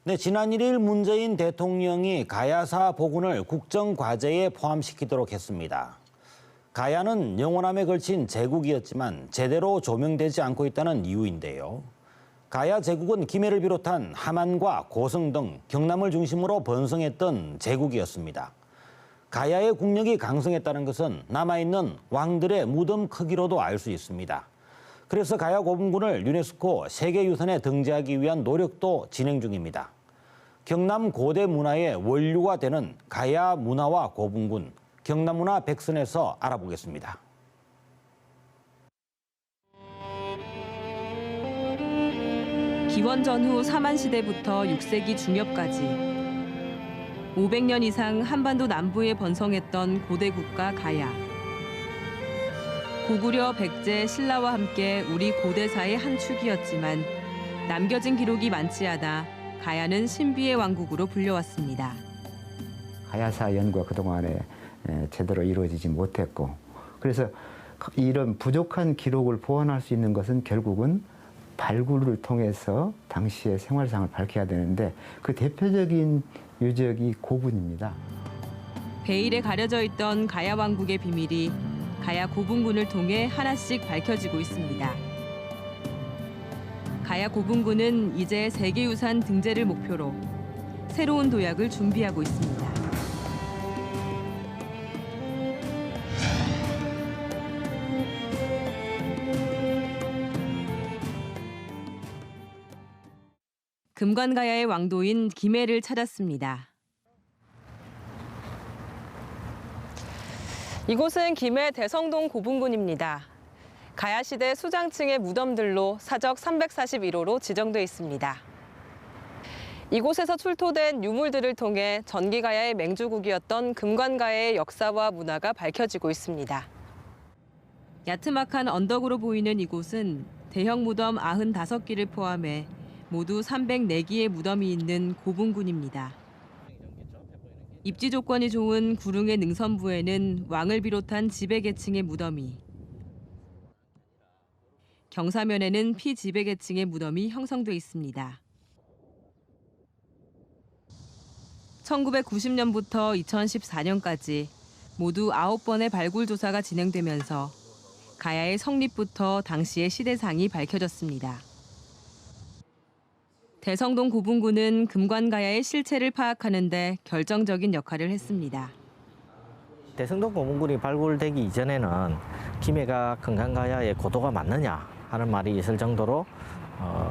네, 지난 1일 문재인 대통령이 가야사 복원을 국정과제에 포함시키도록 했습니다. 가야는 영원함에 걸친 제국이었지만 제대로 조명되지 않고 있다는 이유인데요. 가야 제국은 김해를 비롯한 함안과 고성 등 경남을 중심으로 번성했던 제국이었습니다. 가야의 국력이 강성했다는 것은 남아있는 왕들의 무덤 크기로도 알 수 있습니다. 그래서 가야 고분군을 유네스코 세계유산에 등재하기 위한 노력도 진행 중입니다. 경남 고대 문화의 원류가 되는 가야 문화와 고분군, 경남문화 백선에서 알아보겠습니다. 기원 전후 삼한시대부터 6세기 중엽까지 500년 이상 한반도 남부에 번성했던 고대 국가 가야. 고구려, 백제, 신라와 함께 우리 고대사의 한 축이었지만 남겨진 기록이 많지 않아 가야는 신비의 왕국으로 불려왔습니다. 가야사 연구가 그동안에 제대로 이루어지지 못했고, 그래서 이런 부족한 기록을 보완할 수 있는 것은 결국은 발굴을 통해서 당시의 생활상을 밝혀야 되는데 그 대표적인 유적이 고분입니다. 베일에 가려져 있던 가야 왕국의 비밀이 가야 고분군을 통해 하나씩 밝혀지고 있습니다. 가야 고분군은 이제 세계유산 등재를 목표로 새로운 도약을 준비하고 있습니다. 금관가야의 왕도인 김해를 찾았습니다. 이곳은 김해 대성동 고분군입니다. 가야시대 수장층의 무덤들로 사적 341호로 지정돼 있습니다. 이곳에서 출토된 유물들을 통해 전기가야의 맹주국이었던 금관가야의 역사와 문화가 밝혀지고 있습니다. 야트막한 언덕으로 보이는 이곳은 대형 무덤 95기를 포함해 모두 304기의 무덤이 있는 고분군입니다. 입지 조건이 좋은 구릉의 능선부에는 왕을 비롯한 지배계층의 무덤이, 경사면에는 피지배계층의 무덤이 형성돼 있습니다. 1990년부터 2014년까지 모두 9번의 발굴 조사가 진행되면서 가야의 성립부터 당시의 시대상이 밝혀졌습니다. 대성동 고분군은 금관가야의 실체를 파악하는 데 결정적인 역할을 했습니다. 대성동 고분군이 발굴되기 이전에는 김해가 금관가야의 고도가 맞느냐 하는 말이 있을 정도로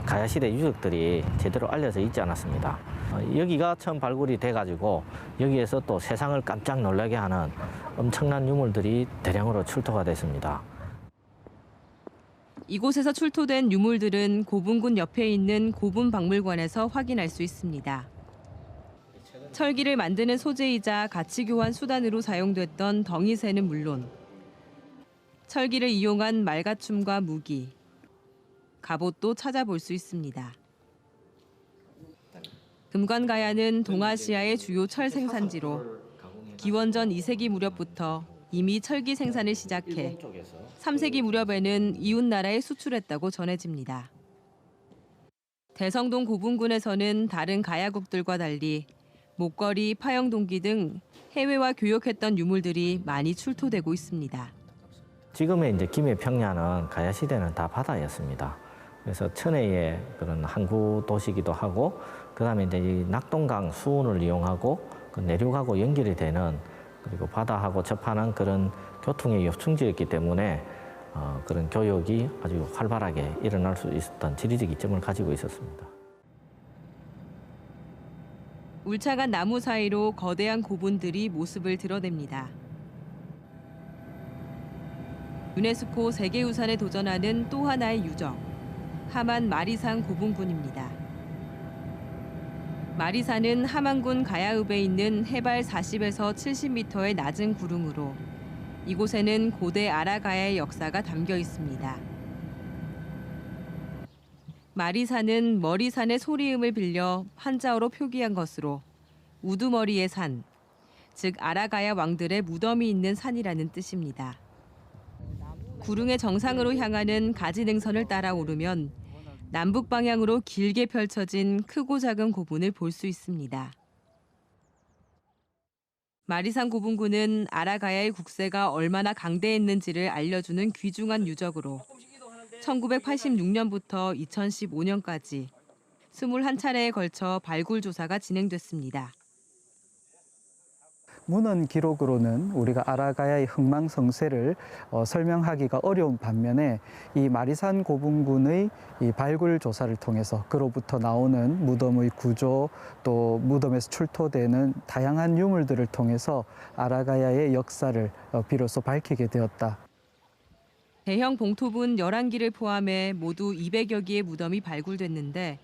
가야시대 유적들이 제대로 알려져 있지 않았습니다. 여기가 처음 발굴이 돼가지고 여기에서 또 세상을 깜짝 놀라게 하는 엄청난 유물들이 대량으로 출토가 됐습니다. 이곳에서 출토된 유물들은 고분군 옆에 있는 고분박물관에서 확인할 수 있습니다. 철기를 만드는 소재이자 가치교환 수단으로 사용됐던 덩이새는 물론 철기를 이용한 말가춤과 무기, 갑옷도 찾아볼 수 있습니다. 금관가야는 동아시아의 주요 철 생산지로 기원전 2세기 무렵부터 이미 철기 생산을 시작해 3세기 무렵에는 이웃나라에 수출했다고 전해집니다. 대성동 고분군에서는 다른 가야국들과 달리 목걸이, 파영동기 등 해외와 교역했던 유물들이 많이 출토되고 있습니다. 지금의 이제 김해 평야는 가야 시대는 다 바다였습니다. 그래서 천혜의 그런 항구 도시기도 하고, 그다음에 이제 이 낙동강 수온을 이용하고 그 내륙하고 연결이 되는, 그리고 바다하고 접하는 그런 교통의 요충지였기 때문에 그런 교역이 아주 활발하게 일어날 수 있었던 지리적 이점을 가지고 있었습니다. 울창한 나무 사이로 거대한 고분들이 모습을 드러냅니다. 유네스코 세계유산에 도전하는 또 하나의 유적, 함안 마리산 고분군입니다. 마리산은 함안군 가야읍에 있는 해발 40에서 70m의 낮은 구릉으로 이곳에는 고대 아라가야의 역사가 담겨 있습니다. 마리산은 머리산의 소리음을 빌려 한자어로 표기한 것으로 우두머리의 산, 즉 아라가야 왕들의 무덤이 있는 산이라는 뜻입니다. 구릉의 정상으로 향하는 가지능선을 따라 오르면 남북 방향으로 길게 펼쳐진 크고 작은 고분을 볼 수 있습니다. 마리산 고분군은 아라가야의 국세가 얼마나 강대했는지를 알려주는 귀중한 유적으로 1986년부터 2015년까지 21차례에 걸쳐 발굴 조사가 진행됐습니다. 문헌 기록으로는 우리가 아라가야의 흥망성쇠를 설명하기가 어려운 반면에 이 마리산 고분군의 이 발굴 조사를 통해서 그로부터 나오는 무덤의 구조 또 무덤에서 출토되는 다양한 유물들을 통해서 아라가야의 역사를 비로소 밝히게 되었다. 대형 봉토분 11기를 포함해 모두 200여 기의 무덤이 발굴됐는데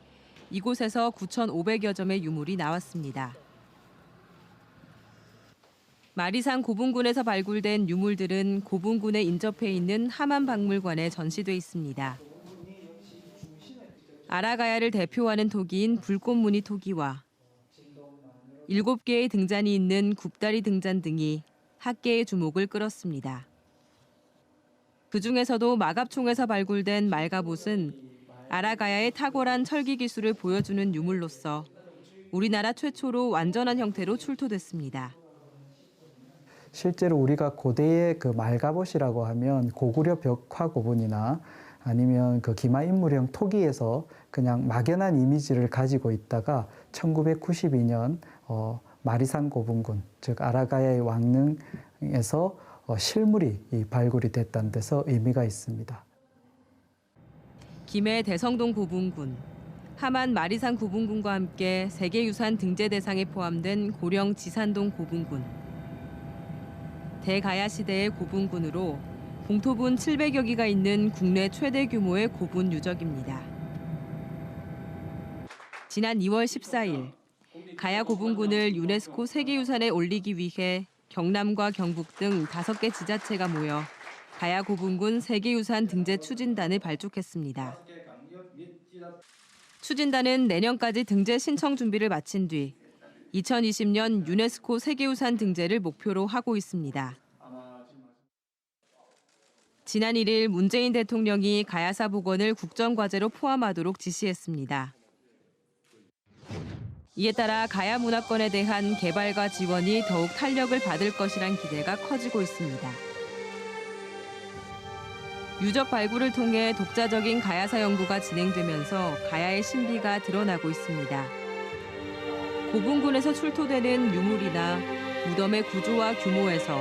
이곳에서 9,500여 점의 유물이 나왔습니다. 마리산 고분군에서 발굴된 유물들은 고분군에 인접해 있는 하만박물관에 전시돼 있습니다. 아라가야를 대표하는 토기인 불꽃무늬 토기와 7개의 등잔이 있는 굽다리 등잔 등이 학계의 주목을 끌었습니다. 그중에서도 마갑총에서 발굴된 말갑옷은 아라가야의 탁월한 철기 기술을 보여주는 유물로서 우리나라 최초로 완전한 형태로 출토됐습니다. 실제로 우리가 고대의 그 말갑옷이라고 하면 고구려 벽화 고분이나 아니면 그 기마인물형 토기에서 그냥 막연한 이미지를 가지고 있다가 1992년 마리산 고분군, 즉 아라가야의 왕릉에서 실물이 발굴이 됐다는 데서 의미가 있습니다. 김해 대성동 고분군, 하만 마리산 고분군과 함께 세계유산 등재 대상에 포함된 고령 지산동 고분군, 대가야 시대의 고분군으로 봉토분 700여 기가 있는 국내 최대 규모의 고분 유적입니다. 지난 2월 14일 가야 고분군을 유네스코 세계유산에 올리기 위해 경남과 경북 등 5개 지자체가 모여 가야 고분군 세계유산 등재 추진단을 발족했습니다. 추진단은 내년까지 등재 신청 준비를 마친 뒤 2020년 유네스코 세계유산 등재를 목표로 하고 있습니다. 지난 1일 문재인 대통령이 가야사 복원을 국정과제로 포함하도록 지시했습니다. 이에 따라 가야 문화권에 대한 개발과 지원이 더욱 탄력을 받을 것이란 기대가 커지고 있습니다. 유적 발굴을 통해 독자적인 가야사 연구가 진행되면서 가야의 신비가 드러나고 있습니다. 고분군에서 출토되는 유물이나 무덤의 구조와 규모에서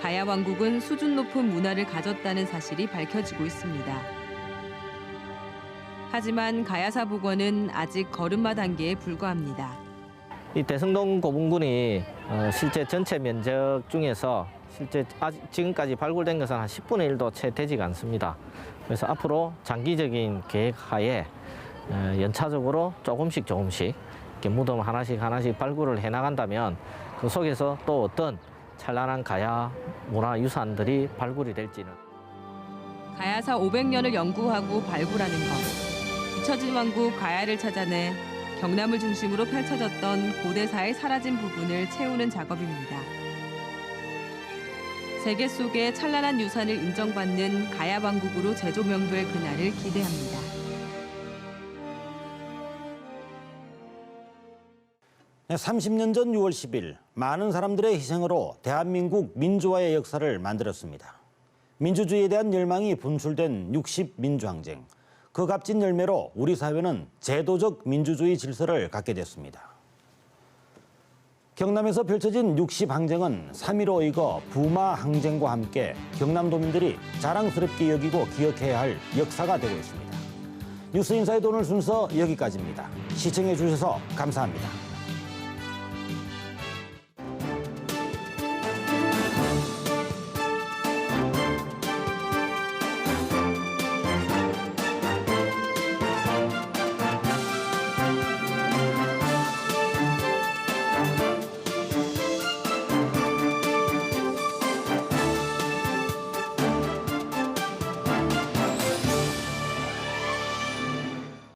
가야 왕국은 수준 높은 문화를 가졌다는 사실이 밝혀지고 있습니다. 하지만 가야사 복원은 아직 걸음마 단계에 불과합니다. 이 대성동 고분군이 실제 전체 면적 중에서 실제 지금까지 발굴된 것은 한 10분의 1도 채 되지가 않습니다. 그래서 앞으로 장기적인 계획하에 연차적으로 조금씩 이렇게 무덤 하나씩 발굴을 해나간다면 그 속에서 또 어떤 찬란한 가야 문화유산들이 발굴이 될지는. 가야사 500년을 연구하고 발굴하는 것. 잊혀진 왕국 가야를 찾아내 경남을 중심으로 펼쳐졌던 고대사의 사라진 부분을 채우는 작업입니다. 세계 속의 찬란한 유산을 인정받는 가야 왕국으로 재조명될 그날을 기대합니다. 네, 30년 전 6월 10일 많은 사람들의 희생으로 대한민국 민주화의 역사를 만들었습니다. 민주주의에 대한 열망이 분출된 60민주항쟁. 그 값진 열매로 우리 사회는 제도적 민주주의 질서를 갖게 됐습니다. 경남에서 펼쳐진 60항쟁은 3.15 의거 부마 항쟁과 함께 경남도민들이 자랑스럽게 여기고 기억해야 할 역사가 되고 있습니다. 뉴스인사이드 오늘 순서 여기까지입니다. 시청해 주셔서 감사합니다.